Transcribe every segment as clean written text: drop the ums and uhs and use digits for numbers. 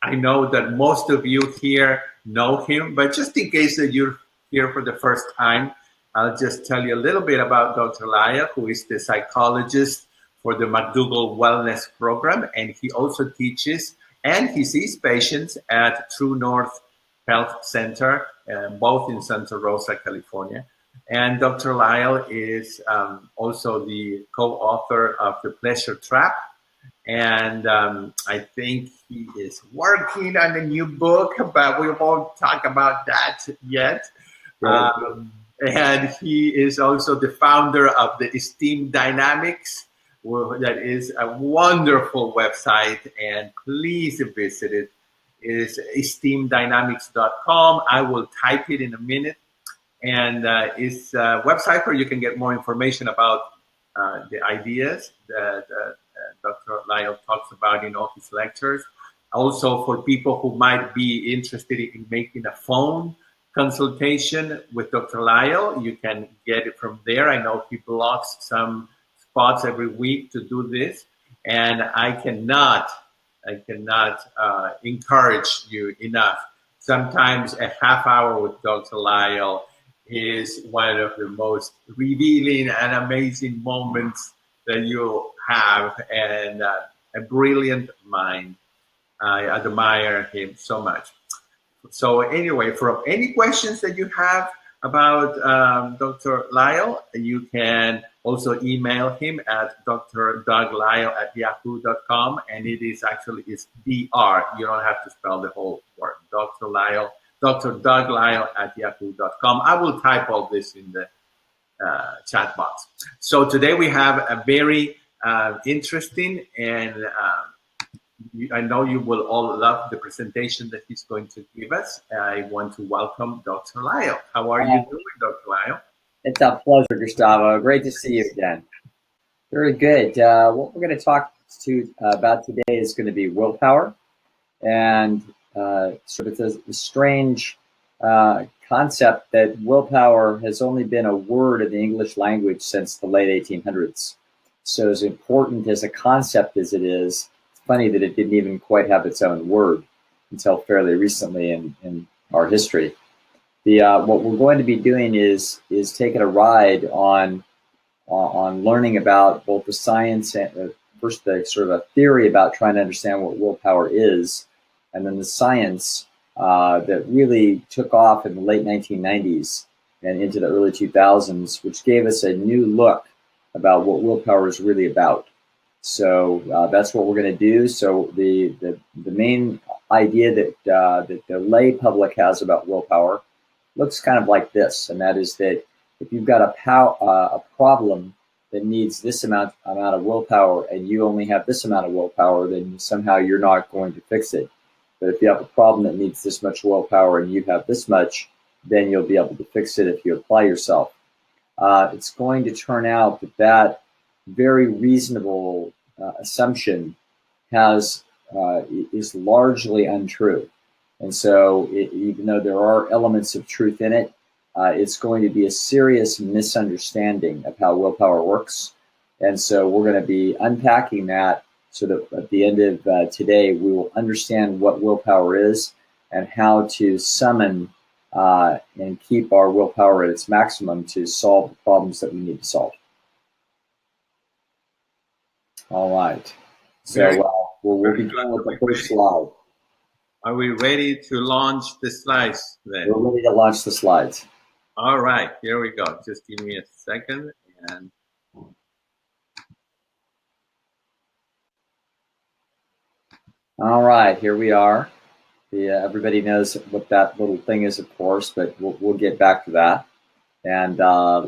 I know that most of you here know him, but just in case that you're here for the first time, I'll just tell you a little bit about Dr. Lisle, who is the psychologist for the McDougall Wellness Program, and he also teaches and he sees patients at True North Health Center, both in Santa Rosa, California. And Dr. Lisle is also the co-author of The Pleasure Trap. And I think he is working on a new book, but we won't talk about that yet. And he is also the founder of the Esteem Dynamics. That is a wonderful website, and please visit it. It is esteemdynamics.com. I will type it in a minute. And it's a website where you can get more information about the ideas that Dr. Lisle talks about in all his lectures. Also, for people who might be interested in making a phone consultation with Dr. Lisle, you can get it from there. I know he blocks some spots every week to do this, and I cannot encourage you enough. Sometimes a half hour with Dr. Lisle is one of the most revealing and amazing moments that you'll have, and a brilliant mind. I admire him so much. So anyway, from any questions that you have about Dr. Lisle, you can also email him at drdouglysle@yahoo.com, and it's DR. You don't have to spell the whole word. Dr. Doug Lisle @yahoo.com. I will type all this in the chat box. So today we have a very interesting, and I know you will all love the presentation that he's going to give us. I want to welcome Dr. Lisle. How are you doing, Dr. Lisle? It's a pleasure, Gustavo. Great to see you again. Very good. What we're going to talk about today is going to be willpower, and sort of the strange concept that willpower has only been a word in the English language since the late 1800s. So as important as a concept as it is, it's funny that it didn't even quite have its own word until fairly recently in our history. What we're going to be doing is taking a ride on learning about both the science and first the sort of a theory about trying to understand what willpower is, and then the science that really took off in the late 1990s and into the early 2000s, which gave us a new look about what willpower is really about. So that's what we're going to do. So the main idea that the lay public has about willpower looks kind of like this, and that is that if you've got a problem that needs this amount of willpower and you only have this amount of willpower, then somehow you're not going to fix it. But if you have a problem that needs this much willpower and you have this much, then you'll be able to fix it if you apply yourself. It's going to turn out that very reasonable assumption is largely untrue. And so even though there are elements of truth in it, it's going to be a serious misunderstanding of how willpower works. And so we're going to be unpacking that so that at the end of today, we will understand what willpower is and how to summon and keep our willpower at its maximum to solve the problems that we need to solve. All right. So we'll begin with the first slide. Are we ready to launch the slides then? We're ready to launch the slides. All right, here we go. Just give me a second. And all right, here we are. Everybody knows what that little thing is, of course, but we'll get back to that. And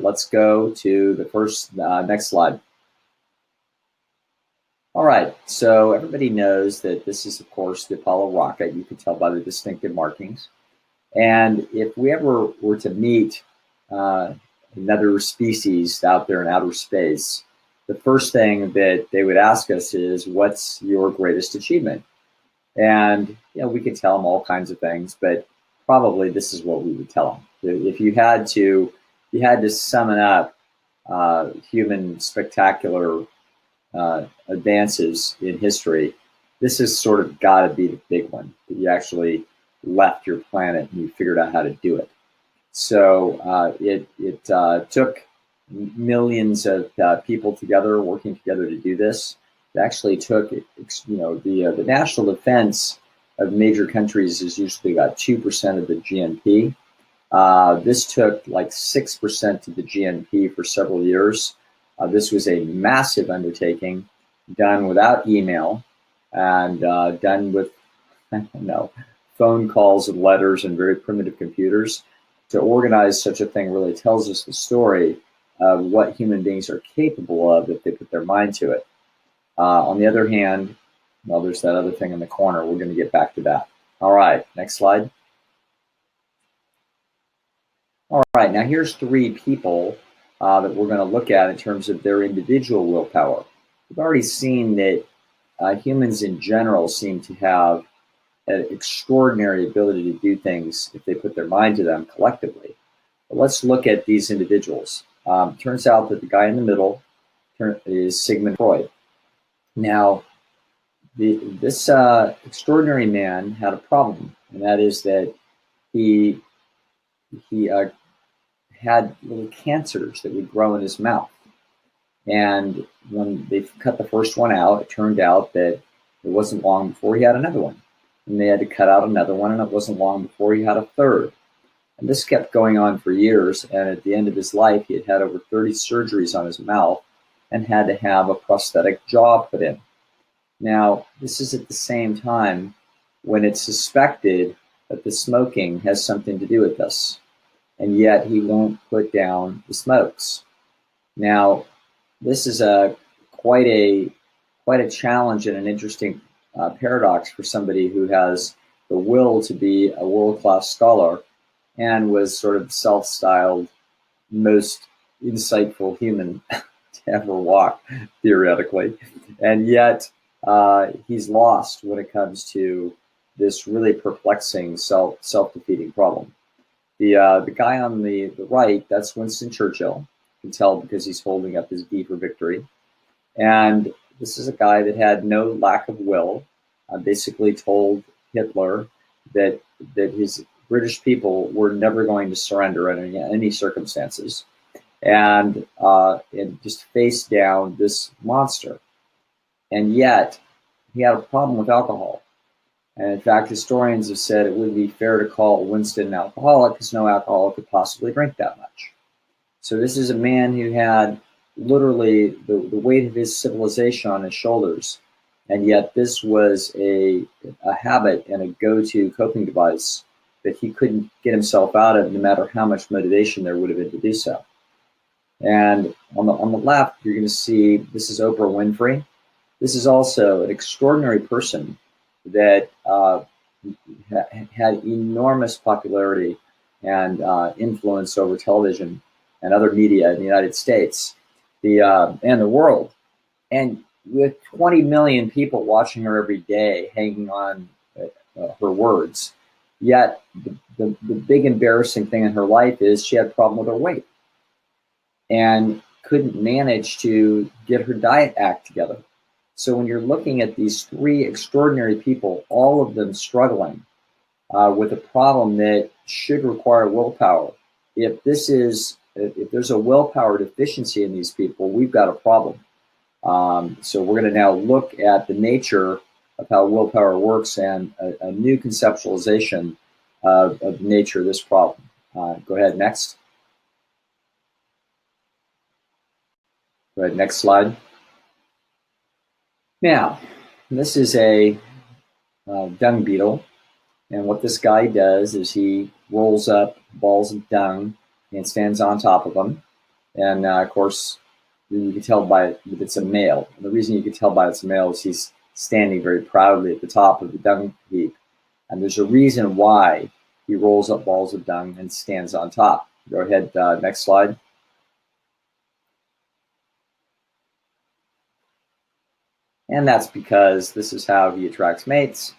let's go to the first next slide. All right, so everybody knows that this is, of course, the Apollo rocket. You can tell by the distinctive markings. And if we ever were to meet another species out there in outer space, the first thing that they would ask us is, what's your greatest achievement? And we could tell them all kinds of things, but probably this is what we would tell them. If you had to summon up human spectacular advances in history, this has sort of got to be the big one, that you actually left your planet and you figured out how to do it. So it took millions of people together, working together to do this. It actually took, the national defense of major countries is usually about 2% of the GNP. This took like 6% of the GNP for several years. This was a massive undertaking, done without email and done with, phone calls and letters and very primitive computers. To organize such a thing really tells us the story of what human beings are capable of if they put their mind to it. On the other hand, well, there's that other thing in the corner. We're going to get back to that. All right, next slide. All right, now here's 3 people that we're going to look at in terms of their individual willpower. We've already seen that humans in general seem to have an extraordinary ability to do things if they put their mind to them collectively. But let's look at these individuals. Turns out that the guy in the middle is Sigmund Freud. Now, this extraordinary man had a problem, and that is that he had little cancers that would grow in his mouth. And when they cut the first one out, it turned out that it wasn't long before he had another one. And they had to cut out another one, and it wasn't long before he had a third. And this kept going on for years, and at the end of his life, he had had over 30 surgeries on his mouth and had to have a prosthetic jaw put in. Now, this is at the same time when it's suspected that the smoking has something to do with this, and yet he won't put down the smokes. Now, this is quite a challenge and an interesting paradox for somebody who has the will to be a world-class scholar and was sort of self-styled most insightful human to ever walk, theoretically. And yet he's lost when it comes to this really perplexing self-defeating problem. The guy on the right, that's Winston Churchill. You can tell because he's holding up his V for victory. And this is a guy that had no lack of will, basically told Hitler that his British people were never going to surrender under any circumstances, and just face down this monster. And yet, he had a problem with alcohol. And in fact, historians have said it wouldn't be fair to call Winston an alcoholic because no alcoholic could possibly drink that much. So this is a man who had literally the weight of his civilization on his shoulders, and yet this was a habit and a go-to coping device that he couldn't get himself out of, no matter how much motivation there would have been to do so. And on the left, you're going to see this is Oprah Winfrey. This is also an extraordinary person that had enormous popularity and influence over television and other media in the United States, and the world. And with 20 million people watching her every day, hanging on her words, yet the big embarrassing thing in her life is she had a problem with her weight and couldn't manage to get her diet act together. So when you're looking at these 3 extraordinary people, all of them struggling with a problem that should require willpower, if there's a willpower deficiency in these people, we've got a problem. So we're going to now look at the nature of how willpower works and a new conceptualization of the nature of this problem. Go ahead, next. Go ahead, next slide. Now, this is a dung beetle, and what this guy does is he rolls up balls of dung and stands on top of them. And of course, you can tell by it that it's a male. And the reason you can tell by it's a male is he's standing very proudly at the top of the dung heap. And there's a reason why he rolls up balls of dung and stands on top. Go ahead, next slide. And that's because this is how he attracts mates.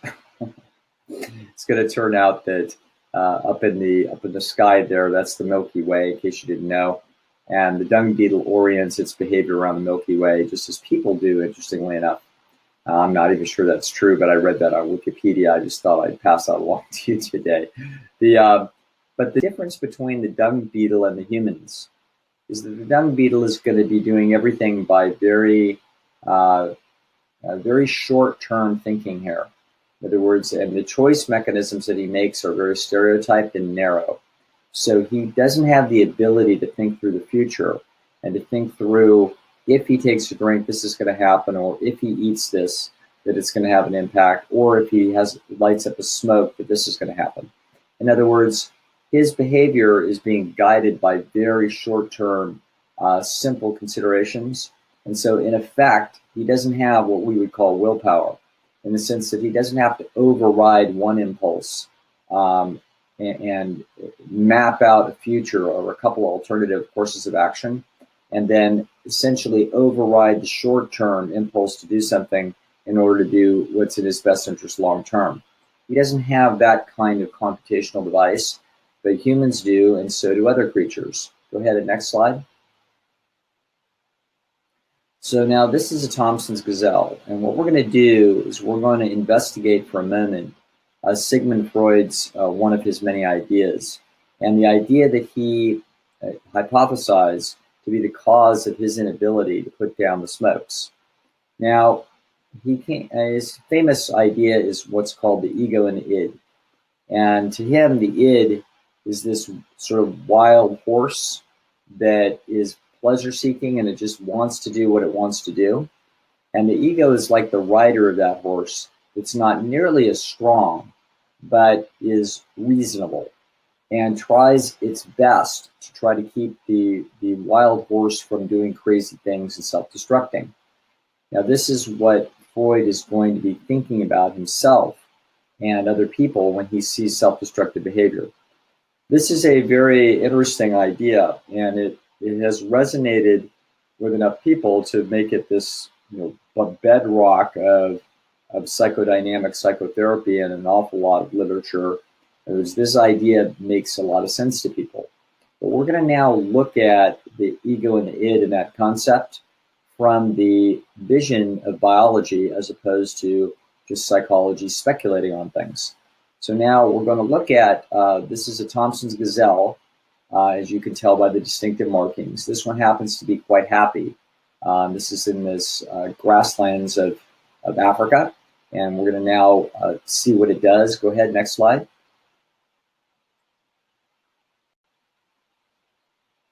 It's going to turn out that up in the sky there, that's the Milky Way, in case you didn't know. And the dung beetle orients its behavior around the Milky Way, just as people do, interestingly enough. I'm not even sure that's true, but I read that on Wikipedia. I just thought I'd pass that along to you today. But the difference between the dung beetle and the humans is that the dung beetle is going to be doing everything by very short-term thinking here. In other words, and the choice mechanisms that he makes are very stereotyped and narrow. So he doesn't have the ability to think through the future and to think through, if he takes a drink, this is going to happen, or if he eats this, that it's going to have an impact, or if he lights up a smoke, that this is going to happen. In other words, his behavior is being guided by very short-term, simple considerations. And so, in effect, he doesn't have what we would call willpower, in the sense that he doesn't have to override one impulse and map out a future or a couple of alternative courses of action, and then essentially override the short-term impulse to do something in order to do what's in his best interest long-term. He doesn't have that kind of computational device, but humans do, and so do other creatures. Go ahead and next slide. So now this is a Thompson's gazelle, and what we're going to do is we're going to investigate for a moment Sigmund Freud's one of his many ideas, and the idea that he hypothesized to be the cause of his inability to put down the smokes. Now, his famous idea is what's called the ego and the id, and to him, the id is this sort of wild horse that is pleasure-seeking, and it just wants to do what it wants to do. And the ego is like the rider of that horse. It's not nearly as strong, but is reasonable and tries its best to try to keep the wild horse from doing crazy things and self-destructing. Now, this is what Freud is going to be thinking about himself and other people when he sees self-destructive behavior. This is a very interesting idea, and it has resonated with enough people to make it this, a bedrock of psychodynamic psychotherapy and an awful lot of literature. This idea makes a lot of sense to people. But we're going to now look at the ego and the id and that concept from the vision of biology as opposed to just psychology speculating on things. So now we're going to look at, this is a Thompson's gazelle, as you can tell by the distinctive markings. This one happens to be quite happy. This is in this grasslands of Africa, and we're going to now see what it does. Go ahead, next slide.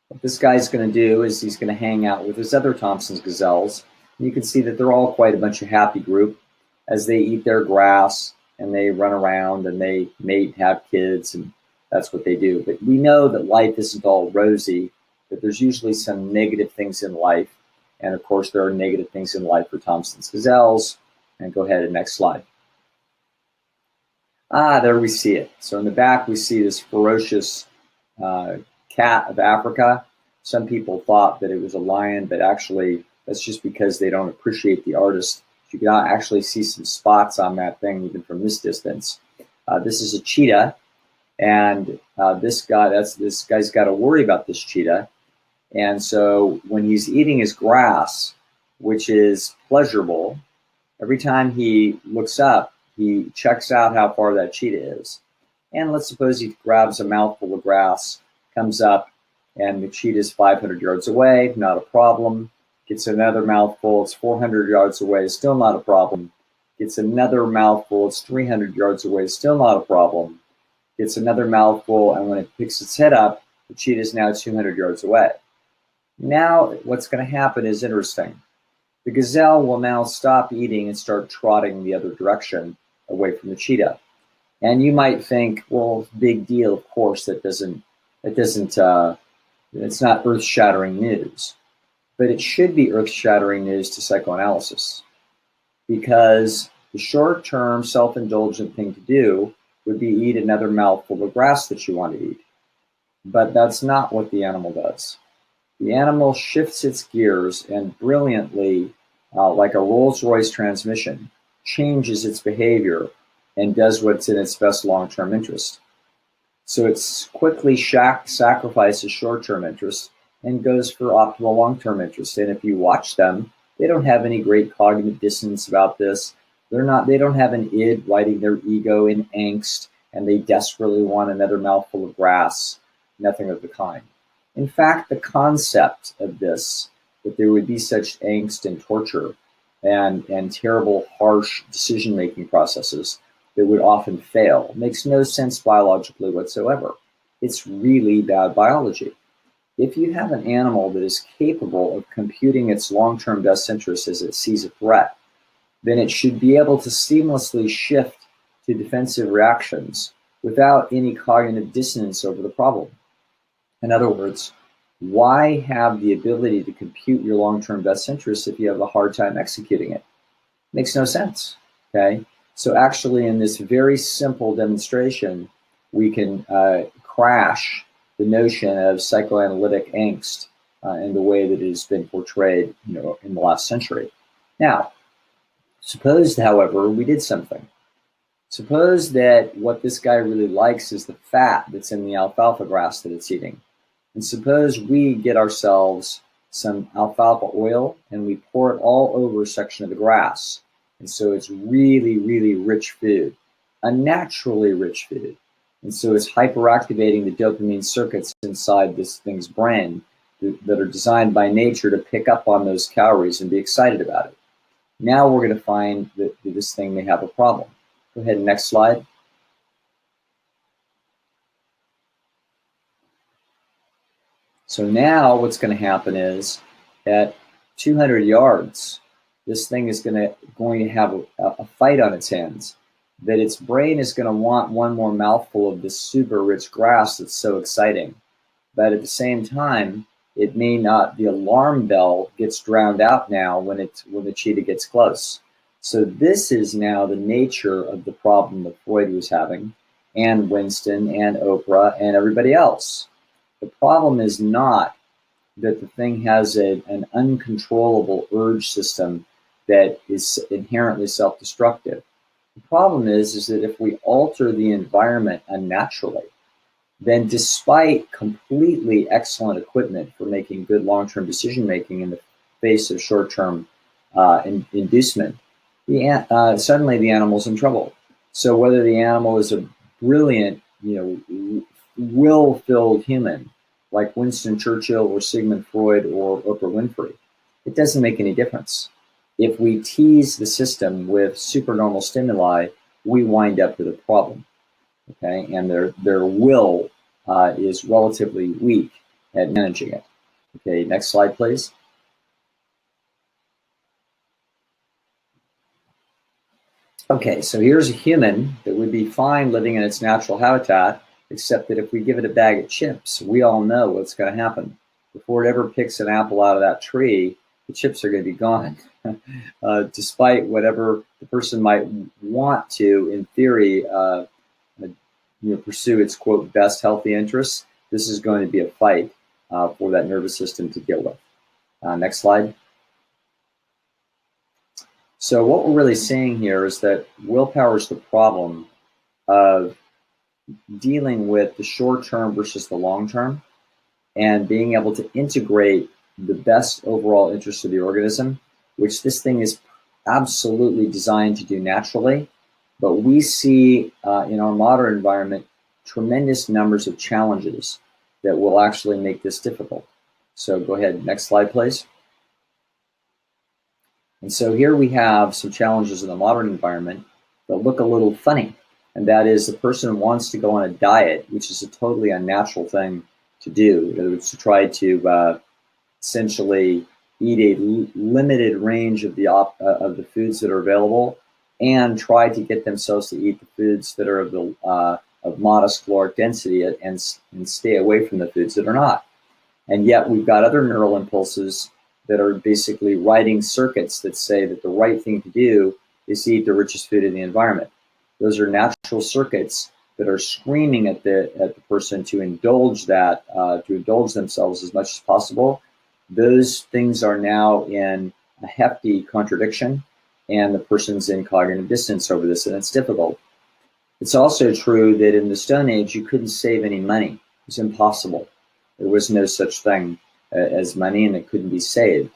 What this guy's going to do is he's going to hang out with his other Thompson's gazelles. And you can see that they're all quite a bunch of happy group as they eat their grass and they run around and they mate, have kids, and that's what they do. But we know that life isn't all rosy, that there's usually some negative things in life. And of course, there are negative things in life for Thompson's gazelles. And go ahead and next slide. There we see it. So in the back, we see this ferocious cat of Africa. Some people thought that it was a lion, but actually that's just because they don't appreciate the artist. You can actually see some spots on that thing even from this distance. This is a cheetah, and this guy's got to worry about this cheetah. And so when he's eating his grass, which is pleasurable, every time he looks up, he checks out how far that cheetah is. And let's suppose he grabs a mouthful of grass, comes up, and the cheetah is 500 yards away, not a problem. Gets another mouthful, it's 400 yards away, still not a problem. Gets another mouthful, it's 300 yards away, still not a problem. Gets another mouthful, and when it picks its head up, the cheetah is now 200 yards away. Now, what's going to happen is interesting. The gazelle will now stop eating and start trotting the other direction away from the cheetah. And you might think, well, big deal, of course, it's not earth-shattering news. But it should be earth-shattering news to psychoanalysis, because the short-term self-indulgent thing to do would be eat another mouthful of grass that you want to eat. But that's not what the animal does. The animal shifts its gears and brilliantly, like a Rolls-Royce transmission, changes its behavior and does what's in its best long-term interest. So it quickly sacrifices short-term interest and goes for optimal long-term interest. And if you watch them, They don't have any great cognitive dissonance about this. They don't have an id riding their ego in angst, and they desperately want another mouthful of grass. Nothing of the kind. In fact, the concept of this, that there would be such angst and torture and terrible, harsh decision-making processes that would often fail, makes no sense biologically whatsoever. It's really bad biology. If you have an animal that is capable of computing its long-term best interests as it sees a threat, then it should be able to seamlessly shift to defensive reactions without any cognitive dissonance over the problem. In other words, why have the ability to compute your long-term best interests if you have a hard time executing it? Makes no sense, okay? So actually in this very simple demonstration, we can crash the notion of psychoanalytic angst in the way that it has been portrayed, in the last century. Now, suppose, however, we did something. Suppose that what this guy really likes is the fat that's in the alfalfa grass that it's eating. And suppose we get ourselves some alfalfa oil and we pour it all over a section of the grass. And so it's really, really rich food, unnaturally rich food. And so it's hyperactivating the dopamine circuits inside this thing's brain that are designed by nature to pick up on those calories and be excited about it. Now we're going to find that this thing may have a problem. Go ahead, next slide. So now what's going to happen is at 200 yards, this thing is going to have a fight on its hands, that its brain is going to want one more mouthful of this super rich grass that's so exciting. But at the same time, it may not, the alarm bell gets drowned out now when the cheetah gets close. So this is now the nature of the problem that Freud was having, and Winston and Oprah and everybody else. The problem is not that the thing has an uncontrollable urge system that is inherently self-destructive. The problem is that if we alter the environment unnaturally, then despite completely excellent equipment for making good long-term decision-making in the face of short-term inducement, suddenly the animal's in trouble. So whether the animal is a brilliant, will-filled human like Winston Churchill or Sigmund Freud or Oprah Winfrey, it doesn't make any difference. If we tease the system with supernormal stimuli, we wind up with a problem, okay? And their will is relatively weak at managing it. Okay, next slide, please. Okay, so here's a human that would be fine living in its natural habitat, except that if we give it a bag of chips, we all know what's going to happen. Before it ever picks an apple out of that tree, the chips are going to be gone. Despite whatever the person might want to, in theory, pursue its, quote, best healthy interests, this is going to be a fight for that nervous system to deal with. Next slide. So what we're really seeing here is that willpower is the problem of dealing with the short term versus the long term and being able to integrate the best overall interest of the organism, which this thing is absolutely designed to do naturally. But we see in our modern environment tremendous numbers of challenges that will actually make this difficult. So go ahead, next slide, please. And so here we have some challenges in the modern environment that look a little funny. And that is the person wants to go on a diet, which is a totally unnatural thing to do. It's to try to essentially eat a limited range of the foods that are available and try to get themselves to eat the foods that are of modest caloric density and stay away from the foods that are not. And yet we've got other neural impulses that are basically writing circuits that say that the right thing to do is to eat the richest food in the environment. Those are natural circuits that are screaming at the person to indulge themselves as much as possible. Those things are now in a hefty contradiction, and the person's in cognitive dissonance over this, and it's difficult. It's also true that in the Stone Age, you couldn't save any money. It was impossible. There was no such thing as money, and it couldn't be saved.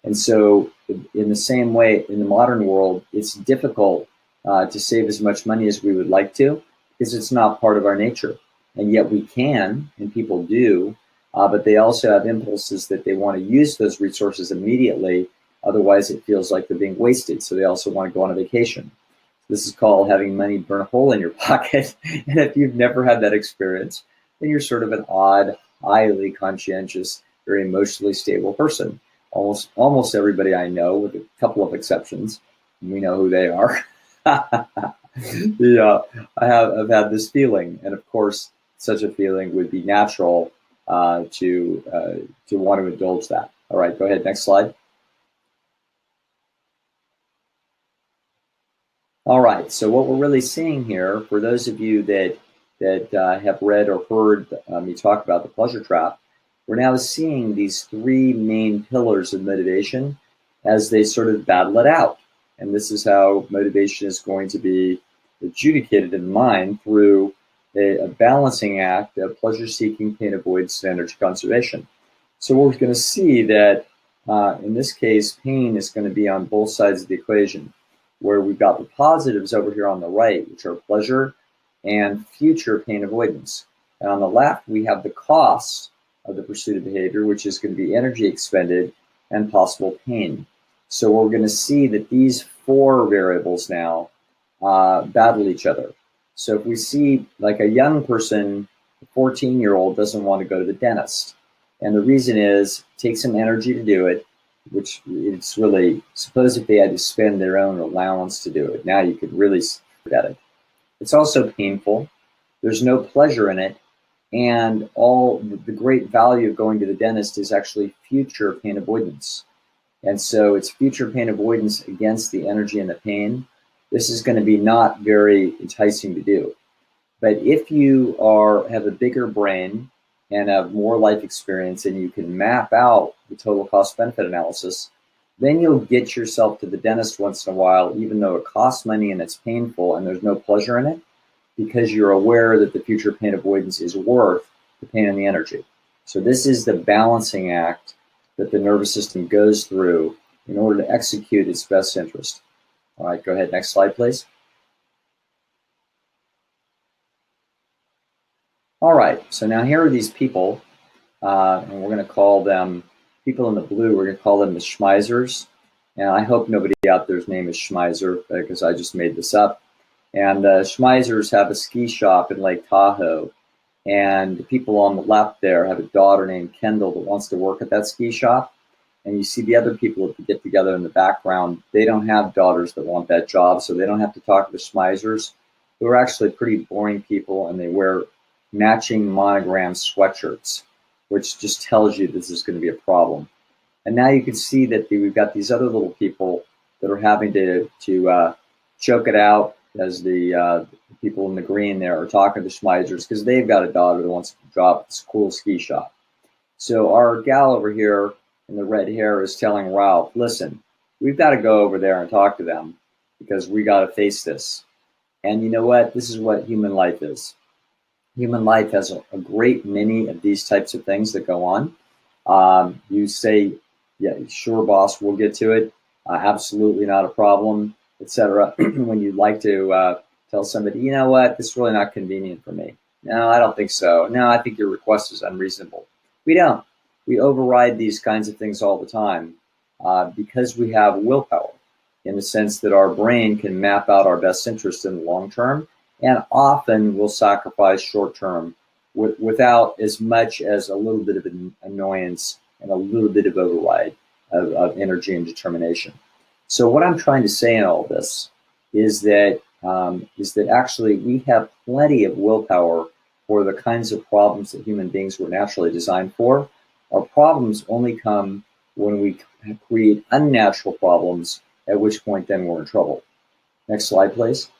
And so in the same way, in the modern world, it's difficult to save as much money as we would like to because it's not part of our nature. And yet we can, and people do, but they also have impulses that they want to use those resources immediately. Otherwise, it feels like they're being wasted. So they also want to go on a vacation. This is called having money burn a hole in your pocket. And if you've never had that experience, then you're sort of an odd, highly conscientious, very emotionally stable person. Almost everybody I know, with a couple of exceptions, we know who they are. Yeah, I've had this feeling, and of course, such a feeling would be natural to want to indulge that. All right, go ahead. Next slide. All right. So what we're really seeing here, for those of you that have read or heard me talk about the pleasure trap, we're now seeing these three main pillars of motivation as they sort of battle it out. And this is how motivation is going to be adjudicated in the mind through a balancing act of pleasure-seeking, pain avoidance, and energy conservation. So we're going to see that in this case, pain is going to be on both sides of the equation, where we've got the positives over here on the right, which are pleasure and future pain avoidance. And on the left, we have the cost of the pursuit of behavior, which is going to be energy expended and possible pain. So we're going to see that these four variables now battle each other. So if we see like a young person, a 14-year-old doesn't want to go to the dentist. And the reason is it takes some energy to do it, which it's really, suppose if they had to spend their own allowance to do it, now you could really forget it. It's also painful. There's no pleasure in it. And all the great value of going to the dentist is actually future pain avoidance. And so it's future pain avoidance against the energy and the pain. This is going to be not very enticing to do. But if you have a bigger brain and have more life experience and you can map out the total cost benefit analysis, then you'll get yourself to the dentist once in a while, even though it costs money and it's painful and there's no pleasure in it, because you're aware that the future pain avoidance is worth the pain and the energy. So this is the balancing act that the nervous system goes through in order to execute its best interest. All right, go ahead. Next slide, please. All right, so now here are these people, and we're going to call them, people in the blue, we're going to call them the Schmeisers. And I hope nobody out there's name is Schmeiser, because I just made this up. And Schmeisers have a ski shop in Lake Tahoe. And the people on the left there have a daughter named Kendall that wants to work at that ski shop. And you see the other people that get together in the background, they don't have daughters that want that job, so they don't have to talk to the Schmeisers, who are actually pretty boring people, and they wear matching monogram sweatshirts, which just tells you this is going to be a problem. And now you can see that we've got these other little people that are having to choke it out as the people in the green there are talking to the Schmeisers because they've got a daughter that wants to job at this cool ski shop. So our gal over here in the red hair is telling Ralph, listen, we've got to go over there and talk to them because we got to face this. And you know what? This is what human life is. Human life has a great many of these types of things that go on. You say, yeah, sure, boss, we'll get to it. Absolutely not a problem, etc. When you'd like to tell somebody, you know what, this is really not convenient for me. No, I don't think so. No, I think your request is unreasonable. We don't. We override these kinds of things all the time because we have willpower, in the sense that our brain can map out our best interest in the long term, and often will sacrifice short term without as much as a little bit of an annoyance and a little bit of override of energy and determination. So what I'm trying to say in all this is that actually we have plenty of willpower for the kinds of problems that human beings were naturally designed for. Our problems only come when we create unnatural problems, at which point then we're in trouble. Next slide, please.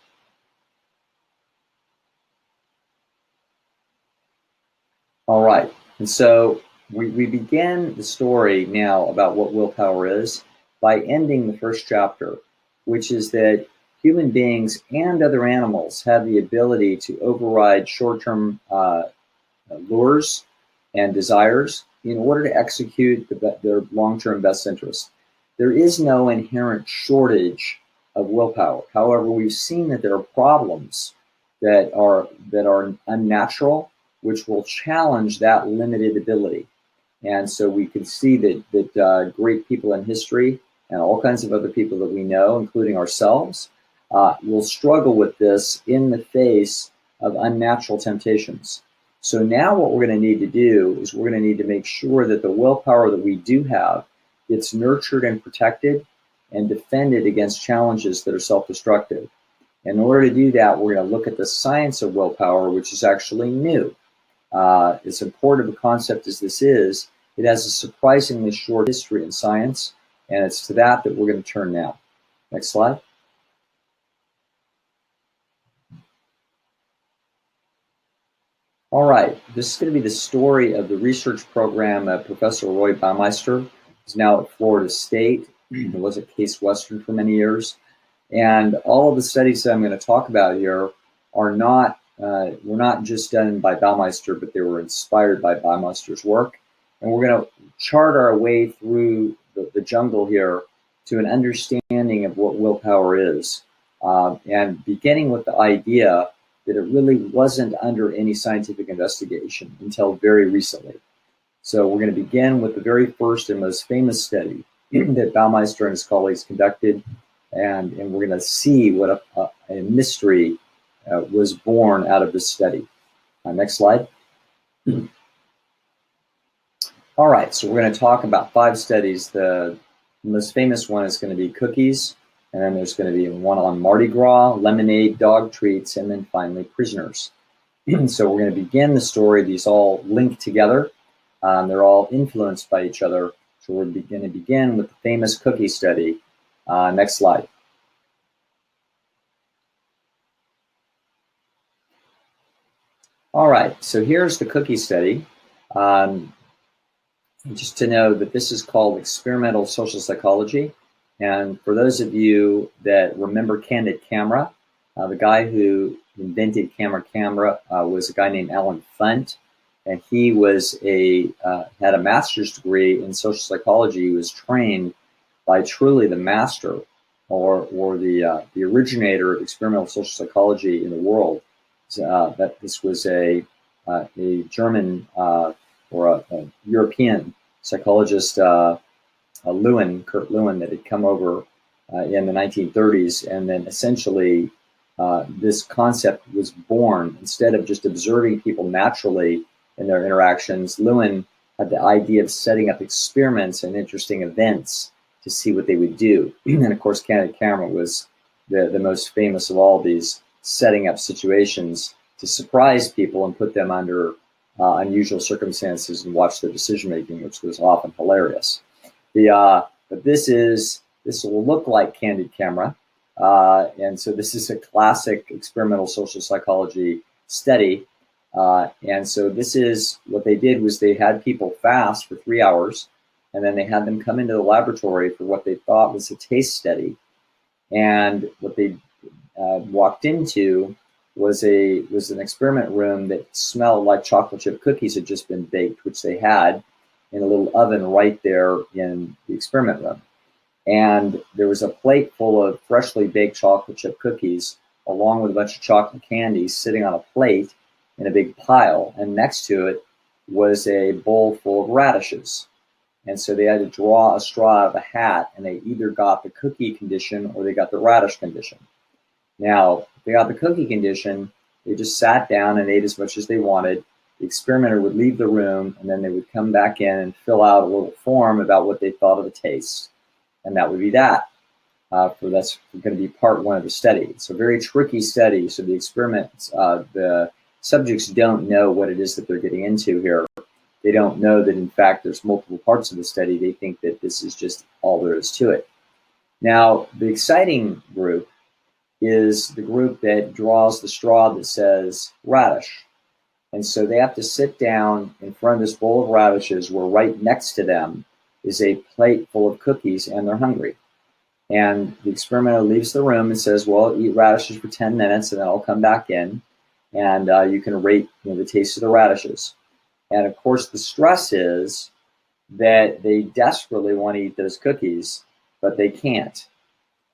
All right, and so we begin the story now about what willpower is by ending the first chapter, which is that human beings and other animals have the ability to override short-term lures and desires in order to execute their long-term best interest. there is no inherent shortage of willpower. However, we've seen that there are problems that are unnatural, which will challenge that limited ability. And so we can see that great people in history and all kinds of other people that we know, including ourselves, will struggle with this in the face of unnatural temptations. So now what we're going to need to do is we're going to need to make sure that the willpower that we do have gets nurtured and protected and defended against challenges that are self-destructive. In order to do that, we're going to look at the science of willpower, which is actually new. As important of a concept as this is, it has a surprisingly short history in science, and it's to that we're going to turn now. Next slide. All right, this is going to be the story of the research program of Professor Roy Baumeister. He's now at Florida State. He was at Case Western for many years. And all of the studies that I'm going to talk about here are not, were not just done by Baumeister, but they were inspired by Baumeister's work. And we're going to chart our way through the jungle here to an understanding of what willpower is. And beginning with the idea that it really wasn't under any scientific investigation until very recently. So we're going to begin with the very first and most famous study that Baumeister and his colleagues conducted, and we're going to see what a mystery was born out of this study. Next slide. All right, so we're going to talk about 5 studies. The most famous one is going to be cookies, and then there's going to be one on Mardi Gras, lemonade, dog treats, and then finally prisoners. So we're going to begin the story. These all link together. They're all influenced by each other. So we're going to begin with the famous cookie study. Next slide. All right, so here's the cookie study. Just to know that this is called experimental social psychology. And for those of you that remember Candid Camera, the guy who invented camera was a guy named Alan Funt, and he was had a master's degree in social psychology. He was trained by truly the master or the originator of experimental social psychology in the world. That this was a German or a European psychologist, Kurt Lewin, that had come over in the 1930s, and then essentially this concept was born. Instead of just observing people naturally in their interactions, Lewin had the idea of setting up experiments and interesting events to see what they would do. And of course, Candid Camera was the most famous of all these, setting up situations to surprise people and put them under unusual circumstances and watch their decision making, which was often hilarious. But this will look like Candid Camera, and so this is a classic experimental social psychology study. And so this is what they did was they had people fast for 3 hours, and then they had them come into the laboratory for what they thought was a taste study. And what they walked into was an experiment room that smelled like chocolate chip cookies had just been baked, which they had in a little oven right there in the experiment room. And there was a plate full of freshly baked chocolate chip cookies, along with a bunch of chocolate candy sitting on a plate in a big pile. And next to it was a bowl full of radishes. And so they had to draw a straw out of a hat, and they either got the cookie condition or they got the radish condition. Now, if they got the cookie condition, they just sat down and ate as much as they wanted. The experimenter would leave the room, and then they would come back in and fill out a little form about what they thought of the taste. And that would be that. That's going to be part 1 of the study. It's a very tricky study. So the experiments, the subjects don't know what it is that they're getting into here. They don't know that, in fact, there's multiple parts of the study. They think that this is just all there is to it. Now, the exciting group is the group that draws the straw that says radish. And so they have to sit down in front of this bowl of radishes where right next to them is a plate full of cookies, and they're hungry. And the experimenter leaves the room and says, well, eat radishes for 10 minutes, and then I'll come back in, and you can rate the taste of the radishes. And of course, the stress is that they desperately want to eat those cookies, but they can't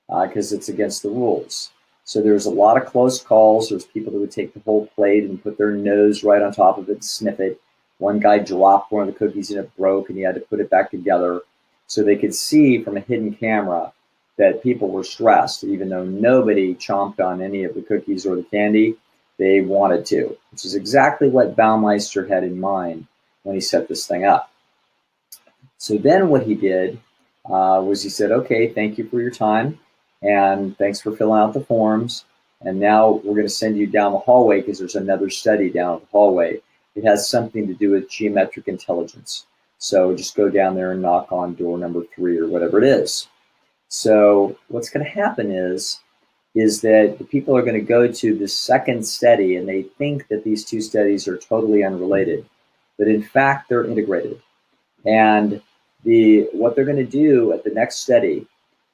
because it's against the rules. So there's a lot of close calls. There's people that would take the whole plate and put their nose right on top of it and sniff it. One guy dropped one of the cookies and it broke, and he had to put it back together. So they could see from a hidden camera that people were stressed, even though nobody chomped on any of the cookies or the candy. They wanted to, which is exactly what Baumeister had in mind when he set this thing up. So then what he did was he said, okay, thank you for your time, and thanks for filling out the forms. And now we're going to send you down the hallway because there's another study down the hallway. It has something to do with geometric intelligence. So just go down there and knock on door number 3 or whatever it is. So what's going to happen is that the people are going to go to the second study, and they think that these two studies are totally unrelated, but in fact they're integrated. And what they're going to do at the next study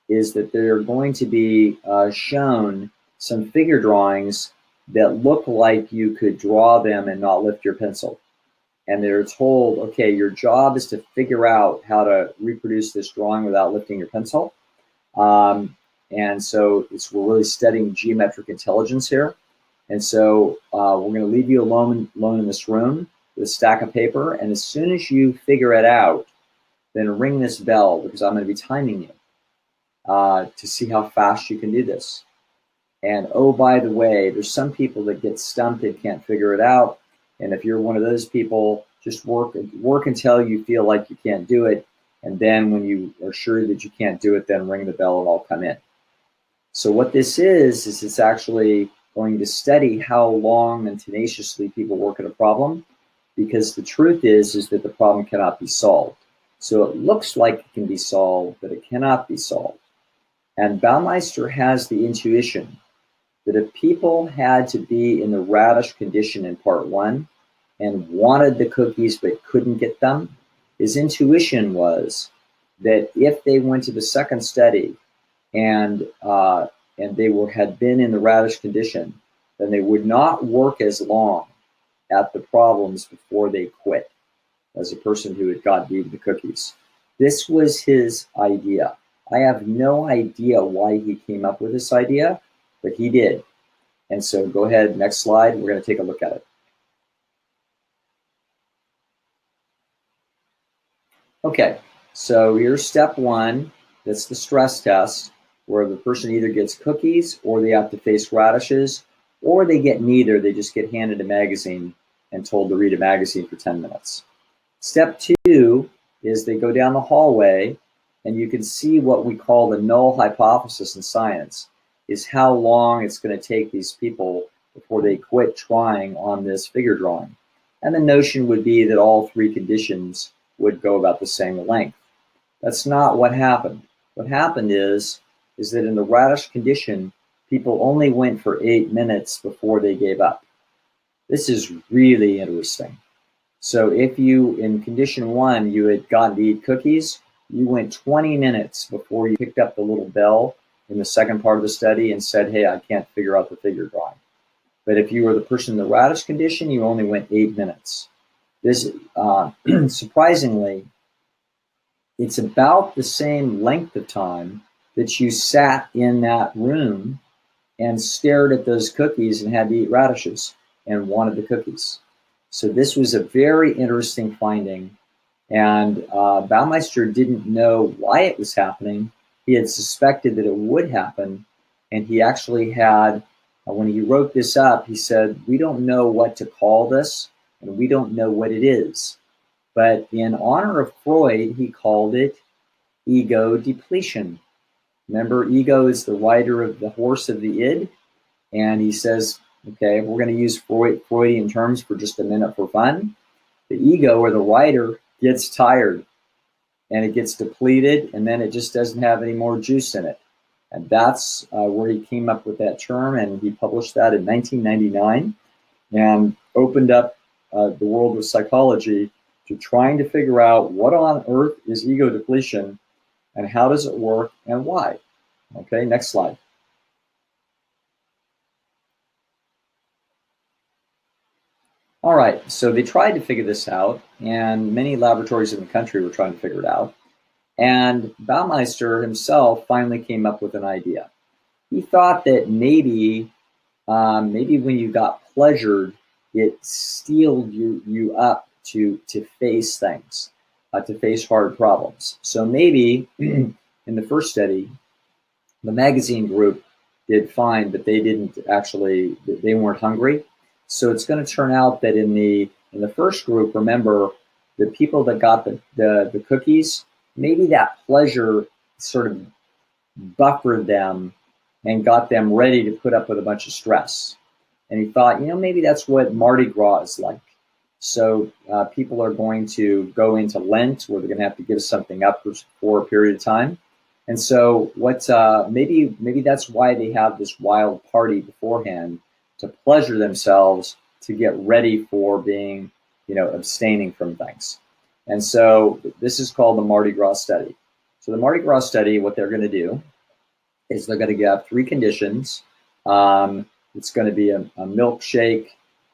is that they're going to be shown some figure drawings that look like you could draw them and not lift your pencil. And they're told, okay, your job is to figure out how to reproduce this drawing without lifting your pencil. And so we're really studying geometric intelligence here. And so we're going to leave you alone in this room with a stack of paper. And as soon as you figure it out, then ring this bell, because I'm going to be timing you to see how fast you can do this. And oh, by the way, there's some people that get stumped and can't figure it out. And if you're one of those people, just work until you feel like you can't do it. And then when you are sure that you can't do it, then ring the bell and I'll come in. So what this is it's actually going to study how long and tenaciously people work at a problem, because the truth is that the problem cannot be solved. So it looks like it can be solved, but it cannot be solved. And Baumeister has the intuition that if people had to be in the radish condition in part 1 and wanted the cookies but couldn't get them, his intuition was that if they went to the second study and they had been in the radish condition, then they would not work as long at the problems before they quit as a person who had gotten eaten the cookies. This was his idea. I have no idea why he came up with this idea, but he did. And so go ahead, next slide, we're going to take a look at it. Okay, so here's step 1. That's the stress test, where the person either gets cookies or they have to face radishes, or they get neither. They just get handed a magazine and told to read a magazine for 10 minutes. Step 2 is they go down the hallway, and you can see what we call the null hypothesis in science, is how long it's going to take these people before they quit trying on this figure drawing. And the notion would be that all 3 conditions would go about the same length. That's not what happened. What happened is that in the radish condition, people only went for 8 minutes before they gave up. This is really interesting. So if you, in condition 1, you had gotten to eat cookies, you went 20 minutes before you picked up the little bell in the second part of the study and said, hey, I can't figure out the figure drawing. But if you were the person in the radish condition, you only went 8 minutes. This, surprisingly, it's about the same length of time that you sat in that room and stared at those cookies and had to eat radishes and wanted the cookies. So this was a very interesting finding. And Baumeister didn't know why it was happening. He had suspected that it would happen. And he actually had, when he wrote this up, he said, we don't know what to call this, and we don't know what it is. But in honor of Freud, he called it ego depletion. Remember, ego is the rider of the horse of the id. And he says, okay, we're going to use Freudian terms for just a minute for fun. The ego, or the rider, gets tired and it gets depleted, and then it just doesn't have any more juice in it. And that's where he came up with that term, and he published that in 1999 and opened up the world of psychology to trying to figure out what on earth is ego depletion and how does it work and why. Okay, next slide. All right, so they tried to figure this out, and many laboratories in the country were trying to figure it out. And Baumeister himself finally came up with an idea. He thought that maybe when you got pleasured, it steeled you up to face things, to face hard problems. So maybe in the first study, the magazine group did fine, but they weren't hungry. So it's going to turn out that in the first group, remember, the people that got the cookies, maybe that pleasure sort of buffered them and got them ready to put up with a bunch of stress. And he thought, maybe that's what Mardi Gras is like. So people are going to go into Lent, where they're going to have to give something up for a period of time. And so maybe that's why they have this wild party beforehand, to pleasure themselves, to get ready for being, abstaining from things. And so this is called the Mardi Gras study. So the Mardi Gras study, what they're going to do is they're going to have 3 conditions. It's going to be a milkshake.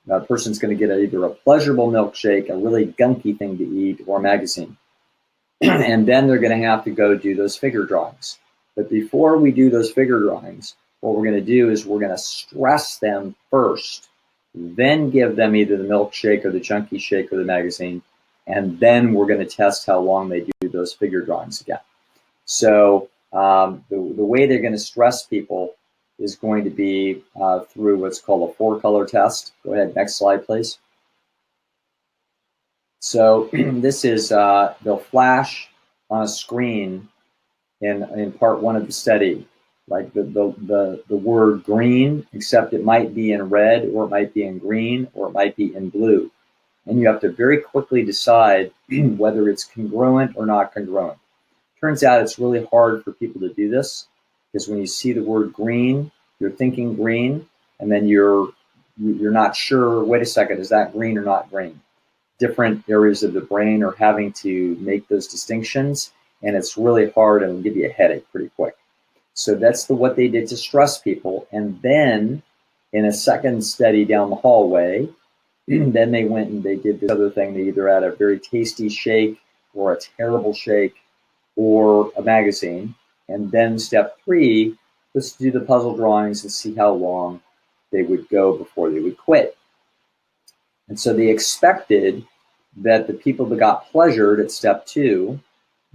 A person's going to get either a pleasurable milkshake, a really gunky thing to eat, or a magazine. And then they're going to have to go do those figure drawings. But before we do those figure drawings, what we're going to do is we're going to stress them first, then give them either the milkshake or the chunky shake or the magazine, and then we're going to test how long they do those figure drawings again. So the way they're going to stress people is going to be through what's called a 4-color test. Go ahead, next slide, please. So this is, they'll flash on a screen in part 1 of the study, like the word green, except it might be in red, or it might be in green, or it might be in blue. And you have to very quickly decide whether it's congruent or not congruent. Turns out it's really hard for people to do this, because when you see the word green, you're thinking green, and then you're not sure, wait a second, is that green or not green? Different areas of the brain are having to make those distinctions, and it's really hard, and it'll give you a headache pretty quick. So that's what they did to stress people. And then in a second study down the hallway, then they went and they did this other thing. They either had a very tasty shake, or a terrible shake, or a magazine. And then step 3 was to do the puzzle drawings and see how long they would go before they would quit. And so they expected that the people that got pleasured at step 2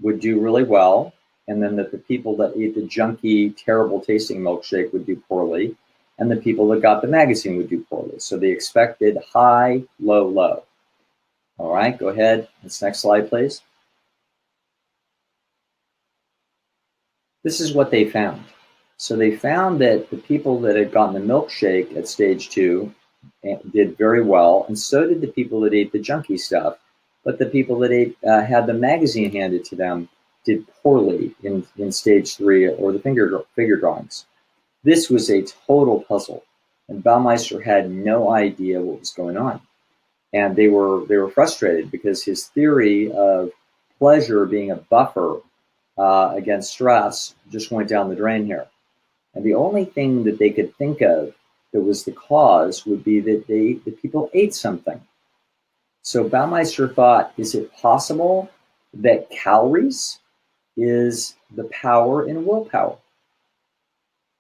would do really well, and then that the people that ate the junky, terrible tasting milkshake would do poorly, and the people that got the magazine would do poorly. So they expected high, low, low. All right, go ahead. This next slide, please. This is what they found. So they found that the people that had gotten the milkshake at stage 2 did very well, and so did the people that ate the junky stuff. But the people that had the magazine handed to them did poorly in stage 3, or the figure drawings. This was a total puzzle, and Baumeister had no idea what was going on. And they were frustrated, because his theory of pleasure being a buffer against stress just went down the drain here. And the only thing that they could think of that was the cause would be that the people ate something. So Baumeister thought, is it possible that calories is the power in willpower?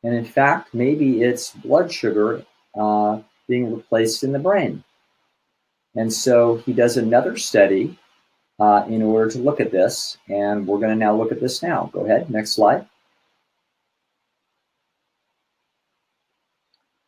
And in fact, maybe it's blood sugar being replaced in the brain. And so he does another study in order to look at this, and we're going to now look at this now. Go ahead, next slide.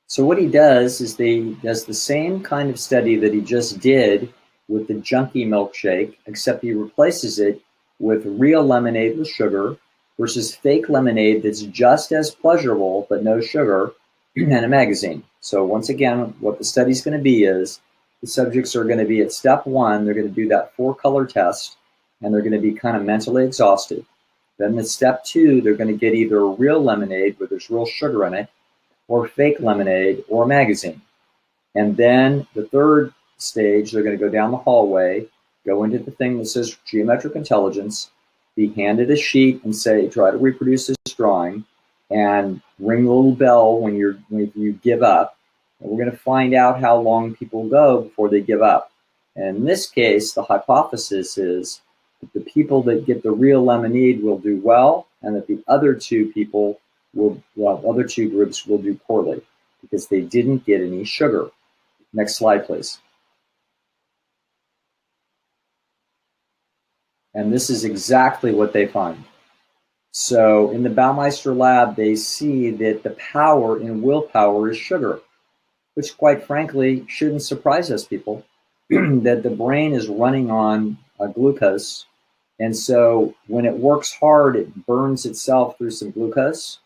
So what he does is he does the same kind of study that he just did with the junky milkshake, except he replaces it with real lemonade with sugar versus fake lemonade that's just as pleasurable but no sugar, and a magazine. So once again, what the study's going to be is the subjects are going to be at step 1, they're going to do that 4-color test, and they're going to be kind of mentally exhausted. Then at step 2, they're going to get either a real lemonade where there's real sugar in it, or fake lemonade, or a magazine. And then the third stage, they're going to go down the hallway, go into the thing that says geometric intelligence, be handed a sheet and say, try to reproduce this drawing, and ring the little bell when you give up. And we're going to find out how long people go before they give up. And in this case, the hypothesis is that the people that get the real lemonade will do well, and that the other two people other two groups will do poorly because they didn't get any sugar. Next slide, please. And this is exactly what they find. So in the Baumeister lab, they see that the power in willpower is sugar, which quite frankly shouldn't surprise us people, that the brain is running on glucose. And so when it works hard, it burns itself through some glucose,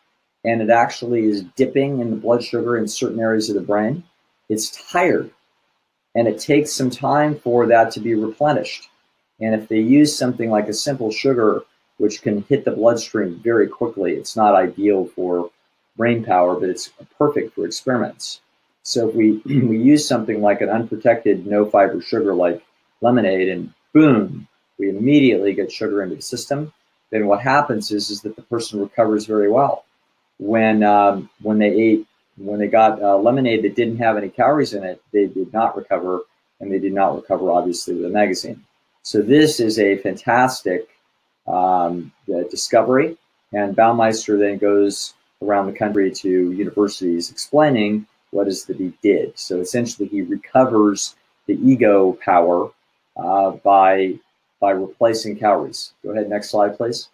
and it actually is dipping in the blood sugar in certain areas of the brain. It's tired, and it takes some time for that to be replenished. And if they use something like a simple sugar, which can hit the bloodstream very quickly, it's not ideal for brain power, but it's perfect for experiments. So if we use something like an unprotected no-fiber sugar like lemonade, and boom, we immediately get sugar into the system, then what happens is that the person recovers very well. When they got lemonade that didn't have any calories in it, they did not recover, and they did not recover, obviously, with a magazine. So this is a fantastic discovery, and Baumeister then goes around the country to universities explaining what is that he did. So essentially, he recovers the ego power by replacing calories. Go ahead, next slide, please.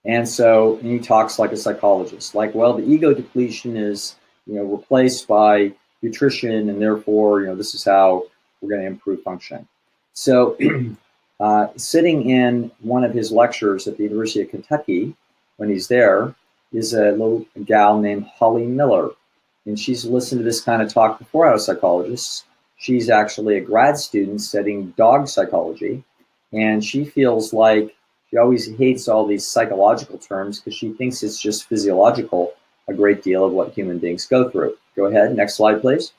And so he talks like a psychologist, like, well, the ego depletion is, replaced by nutrition, and therefore, this is how we're going to improve functioning. So sitting in one of his lectures at the University of Kentucky, when he's there, is a little gal named Holly Miller. And she's listened to this kind of talk before out of psychologists. She's actually a grad student studying dog psychology. And she feels like she always hates all these psychological terms because she thinks it's just physiological, a great deal of what human beings go through. Go ahead, next slide, please.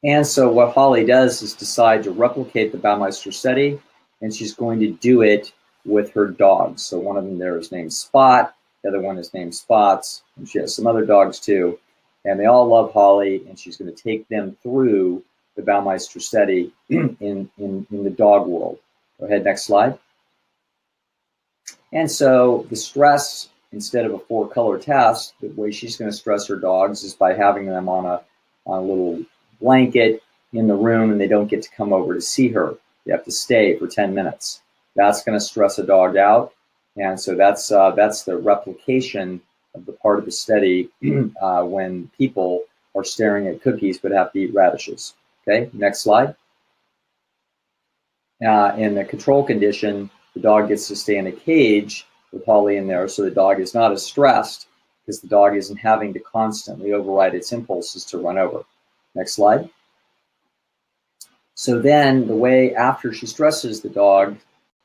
And so what Holly does is decide to replicate the Baumeister study, and she's going to do it with her dogs. So one of them there is named Spot, the other one is named Spots, and she has some other dogs too. And they all love Holly, and she's going to take them through the Baumeister study in the dog world. Go ahead, next slide. And so the stress, instead of a 4-color test, the way she's going to stress her dogs is by having them on a little blanket in the room, and they don't get to come over to see her. They have to stay for 10 minutes. That's going to stress a dog out. And so that's the replication of the part of the study when people are staring at cookies but have to eat radishes. Okay, next slide. In the control condition, the dog gets to stay in a cage with Holly in there, so the dog is not as stressed because the dog isn't having to constantly override its impulses to run over. Next slide. So then the way after she stresses the dog,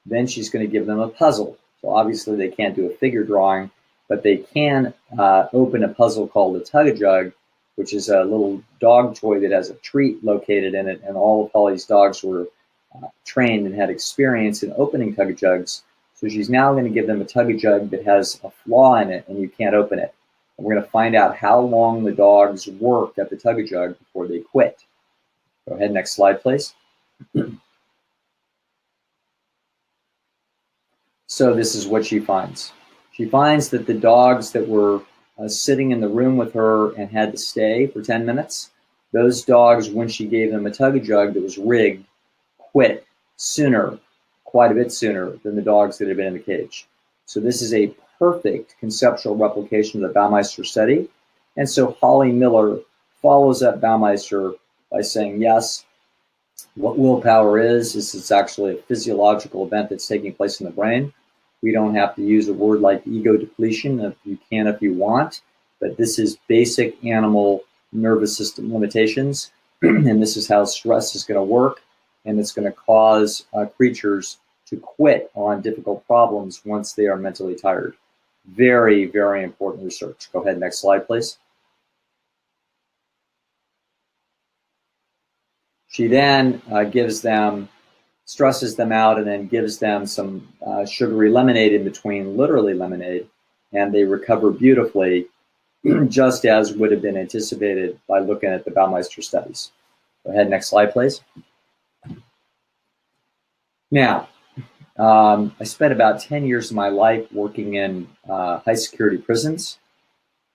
then she's going to give them a puzzle. So obviously they can't do a figure drawing, but they can open a puzzle called a tug-a-jug, which is a little dog toy that has a treat located in it, and all of Holly's dogs were trained and had experience in opening tug-a-jugs. So she's now going to give them a tug-a-jug that has a flaw in it, and you can't open it. And we're going to find out how long the dogs work at the tug-a-jug before they quit. Go ahead, next slide, please. So this is what she finds. She finds that the dogs that were sitting in the room with her and had to stay for 10 minutes, those dogs, when she gave them a tug-a-jug that was rigged, quit sooner, quite a bit sooner than the dogs that had been in the cage. So this is a perfect conceptual replication of the Baumeister study. And so Holly Miller follows up Baumeister by saying, yes, what willpower is it's actually a physiological event that's taking place in the brain. We don't have to use a word like ego depletion. If you can, if you want, but this is basic animal nervous system limitations. And this is how stress is going to work. And it's going to cause creatures to quit on difficult problems once they are mentally tired. Very, very important research. Go ahead, next slide, please. She then stresses them out, and then gives them some sugary lemonade in between, literally lemonade, and they recover beautifully, just as would have been anticipated by looking at the Baumeister studies. Go ahead, next slide, please. Now, I spent about 10 years of my life working in high security prisons.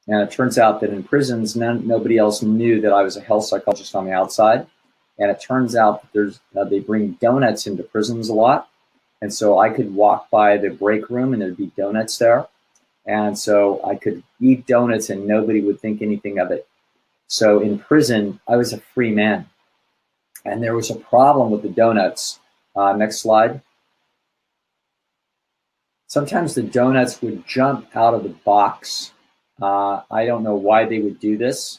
And it turns out that in prisons, nobody else knew that I was a health psychologist on the outside. And it turns out that they bring donuts into prisons a lot. And so I could walk by the break room and there'd be donuts there. And so I could eat donuts and nobody would think anything of it. So in prison, I was a free man. And there was a problem with the donuts. Next slide. Sometimes the donuts would jump out of the box. I don't know why they would do this,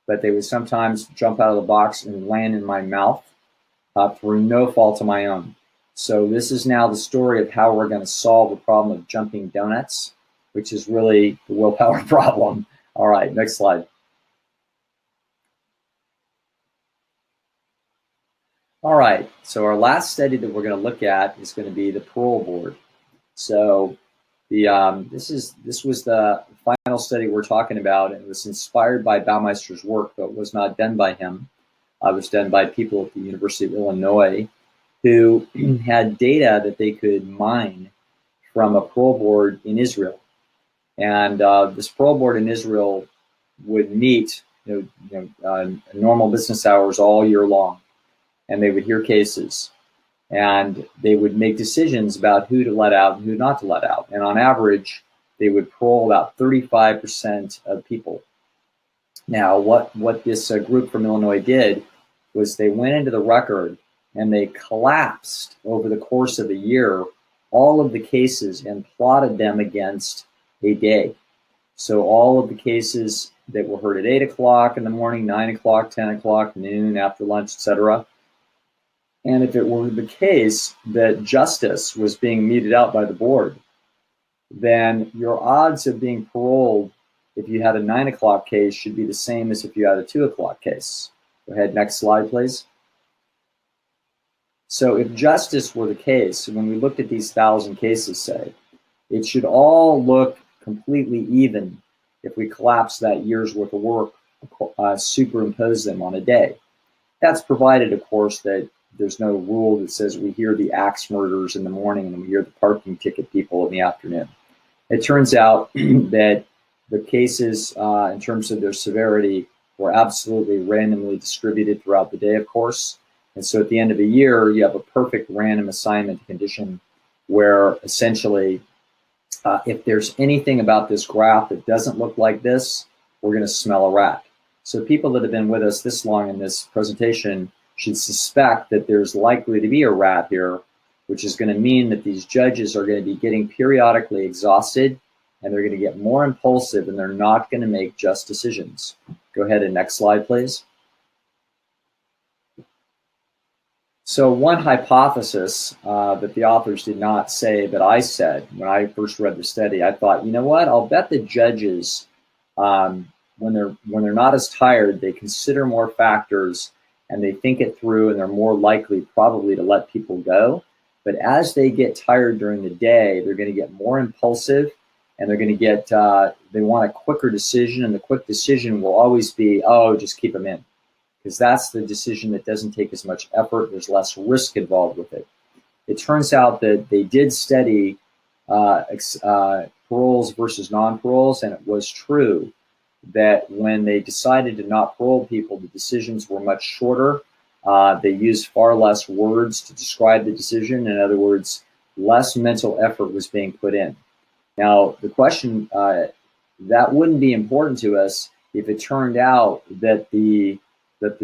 but they would sometimes jump out of the box and land in my mouth through no fault of my own. So this is now the story of how we're going to solve the problem of jumping donuts, which is really the willpower problem. All right, next slide. All right, so our last study that we're going to look at is going to be the parole board. So this was the final study we're talking about, and it was inspired by Baumeister's work, but was not done by him. It was done by people at the University of Illinois who had data that they could mine from a parole board in Israel. And this parole board in Israel would meet normal business hours all year long, and they would hear cases. And they would make decisions about who to let out and who not to let out. And on average, they would parole about 35% of people. Now, what this group from Illinois did was they went into the record and they collapsed over the course of a year all of the cases and plotted them against a day. So all of the cases that were heard at 8 o'clock in the morning, 9 o'clock, 10 o'clock, noon, after lunch, etc. And if it were the case that justice was being meted out by the board, then your odds of being paroled if you had a 9 o'clock case should be the same as if you had a 2 o'clock case. Go ahead, next slide, please. So if justice were the case, when we looked at these 1,000 cases, say, it should all look completely even if we collapse that year's worth of work, superimpose them on a day. That's provided, of course, that there's no rule that says we hear the axe murders in the morning and we hear the parking ticket people in the afternoon. It turns out that the cases, in terms of their severity, were absolutely randomly distributed throughout the day, of course. And so at the end of the year, you have a perfect random assignment condition where essentially, if there's anything about this graph that doesn't look like this, we're going to smell a rat. So people that have been with us this long in this presentation should suspect that there's likely to be a rat here, which is going to mean that these judges are going to be getting periodically exhausted and they're going to get more impulsive and they're not going to make just decisions. Go ahead and next slide, please. So one hypothesis that the authors did not say that I said when I first read the study, I thought, you know what, I'll bet the judges, when they're not as tired, they consider more factors and they think it through and they're more likely probably to let people go. But as they get tired during the day, they're going to get more impulsive and they're going to get, they want a quicker decision, and the quick decision will always be, oh, just keep them in. Because that's the decision that doesn't take as much effort, there's less risk involved with it. It turns out that they did study paroles versus non-paroles, and it was true that when they decided to not parole people, the decisions were much shorter. They used far less words to describe the decision. In other words, less mental effort was being put in. Now, the question, that wouldn't be important to us if it turned out that the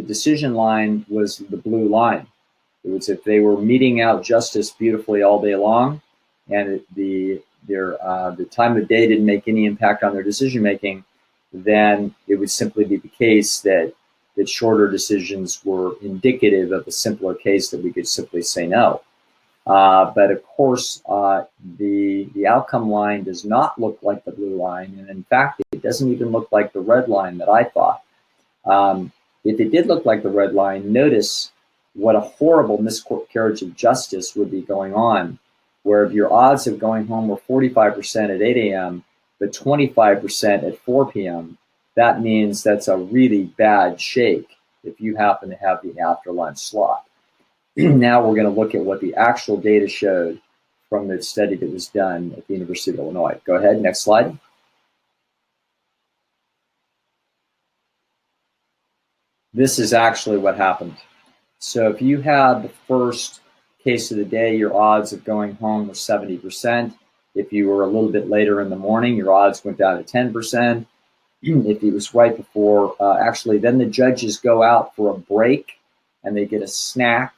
decision line was the blue line. It was if they were meting out justice beautifully all day long, and the time of day didn't make any impact on their decision making, then it would simply be the case that shorter decisions were indicative of a simpler case that we could simply say no. But of course, the outcome line does not look like the blue line, and in fact, it doesn't even look like the red line that I thought. If it did look like the red line, notice what a horrible miscarriage of justice would be going on, where if your odds of going home were 45% at 8 a.m., but 25% at 4 p.m., that means that's a really bad shake. if you happen to have the after lunch slot. Now we're going to look at what the actual data showed from the study that was done at the University of Illinois. Go ahead, next slide. This is actually what happened. So if you had the first case of the day, your odds of going home were 70%. If you were a little bit later in the morning, your odds went down to 10%. If it was right before, actually, then the judges go out for a break and they get a snack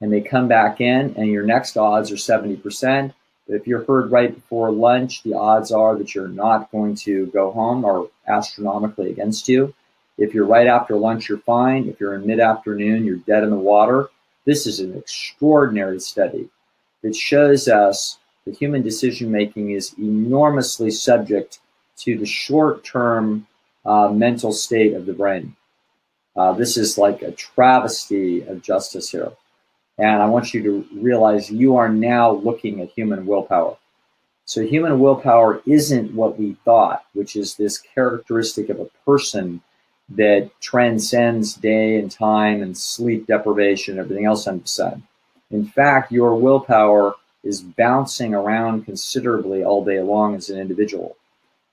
and they come back in and your next odds are 70%. But if you're heard right before lunch, the odds are that you're not going to go home are astronomically against you. If you're right after lunch, you're fine. If you're in mid-afternoon, you're dead in the water. This is an extraordinary study that shows us that human decision-making is enormously subject to the short-term mental state of the brain. This is like a travesty of justice here. And I want you to realize you are now looking at human willpower. So human willpower isn't what we thought, which is this characteristic of a person that transcends day and time and sleep deprivation and everything else under the sun. In fact, your willpower is bouncing around considerably all day long as an individual.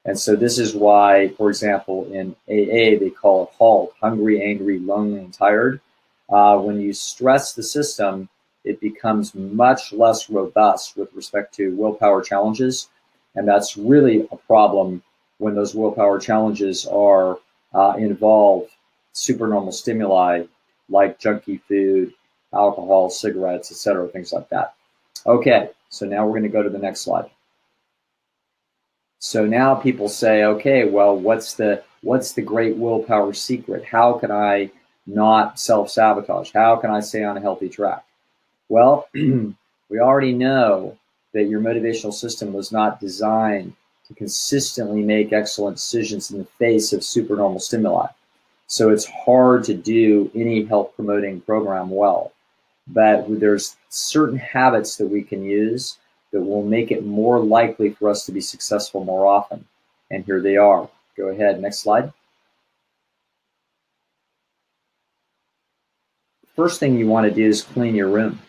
And so this is why, for example, in AA, they call it HALT, hungry, angry, lonely, and tired. When you stress the system, it becomes much less robust with respect to willpower challenges. And that's really a problem when those willpower challenges are involve supernormal stimuli like junky food, alcohol, cigarettes, etc., things like that. Okay, so now we're going to go to the next slide. So now people say, okay, well, what's the great willpower secret? How can I not self-sabotage? How can I stay on a healthy track? Well, we already know that your motivational system was not designed to consistently make excellent decisions in the face of supernormal stimuli. So it's hard to do any health promoting program well. But there's certain habits that we can use that will make it more likely for us to be successful more often. And here they are. Go ahead, next slide. First thing you want to do is clean your room.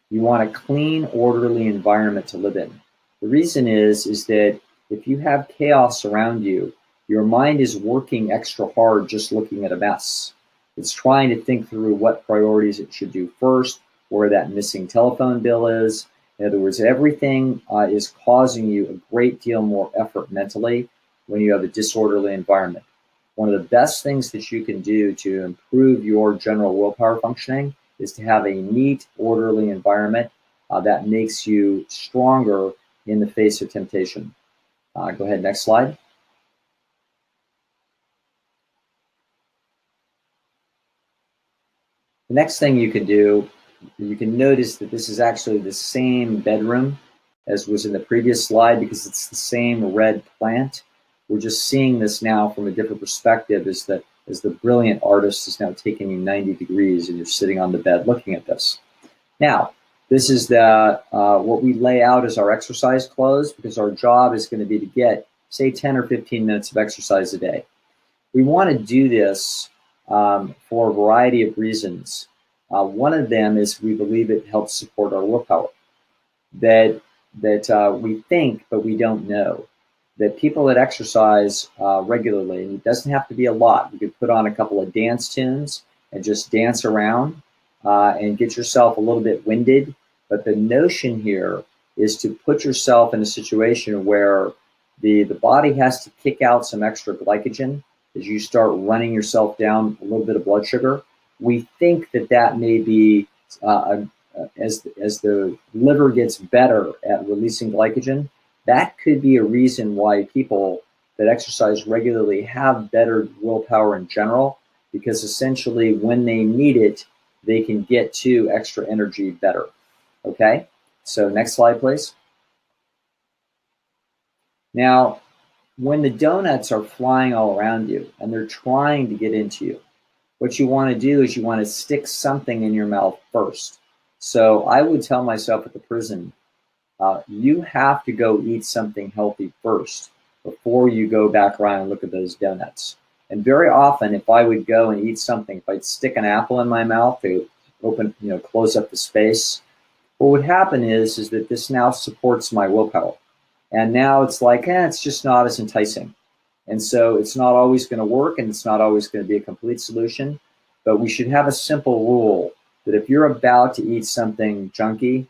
You want a clean, orderly environment to live in. The reason is that if you have chaos around you, your mind is working extra hard just looking at a mess. It's trying to think through what priorities it should do first, where that missing telephone bill is. In other words, everything is causing you a great deal more effort mentally when you have a disorderly environment. One of the best things that you can do to improve your general willpower functioning is to have a neat, orderly environment that makes you stronger in the face of temptation. Go ahead, next slide. The next thing you can do, you can notice that this is actually the same bedroom as was in the previous slide because it's the same red plant. We're just seeing this now from a different perspective as the brilliant artist is now taking you 90 degrees and you're sitting on the bed looking at this. Now, this is what we lay out as our exercise clothes because our job is going to be to get, say, 10 or 15 minutes of exercise a day. We want to do this for a variety of reasons. One of them is we believe it helps support our willpower. That we think, but we don't know. That people that exercise regularly, and it doesn't have to be a lot. You could put on a couple of dance tunes and just dance around and get yourself a little bit winded. But the notion here is to put yourself in a situation where the body has to kick out some extra glycogen as you start running yourself down a little bit of blood sugar. We think that may be, as the liver gets better at releasing glycogen, that could be a reason why people that exercise regularly have better willpower in general, because essentially when they need it, they can get to extra energy better. Okay, so next slide, please. Now, when the donuts are flying all around you and they're trying to get into you, what you want to do is you want to stick something in your mouth first. So I would tell myself at the prison, you have to go eat something healthy first before you go back around and look at those donuts. And very often, if I would go and eat something, if I'd stick an apple in my mouth to open, close up the space, what would happen is that this now supports my willpower. And now it's like, it's just not as enticing. And so it's not always going to work, and it's not always going to be a complete solution. But we should have a simple rule that if you're about to eat something junky,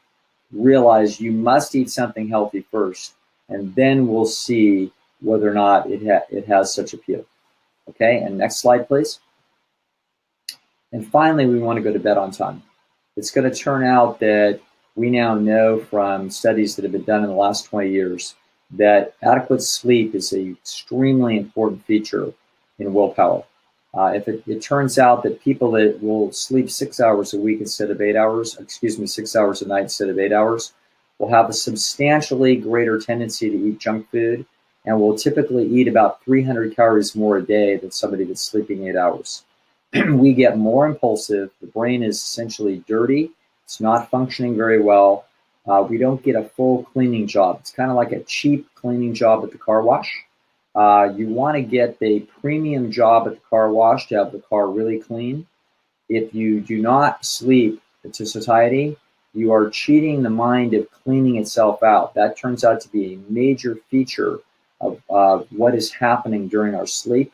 realize you must eat something healthy first, and then we'll see whether or not it has such appeal. Okay, and next slide, please. And finally, we want to go to bed on time. It's going to turn out that we now know from studies that have been done in the last 20 years that adequate sleep is an extremely important feature in willpower. If it turns out that people that will sleep 6 hours a week instead of 8 hours, 6 hours a night instead of 8 hours, will have a substantially greater tendency to eat junk food and will typically eat about 300 calories more a day than somebody that's sleeping 8 hours. We get more impulsive. The brain is essentially dirty. It's not functioning very well. We don't get a full cleaning job. It's kind of like a cheap cleaning job at the car wash. You want to get the premium job at the car wash to have the car really clean. If you do not sleep to satiety, you are cheating the mind of cleaning itself out. That turns out to be a major feature of what is happening during our sleep.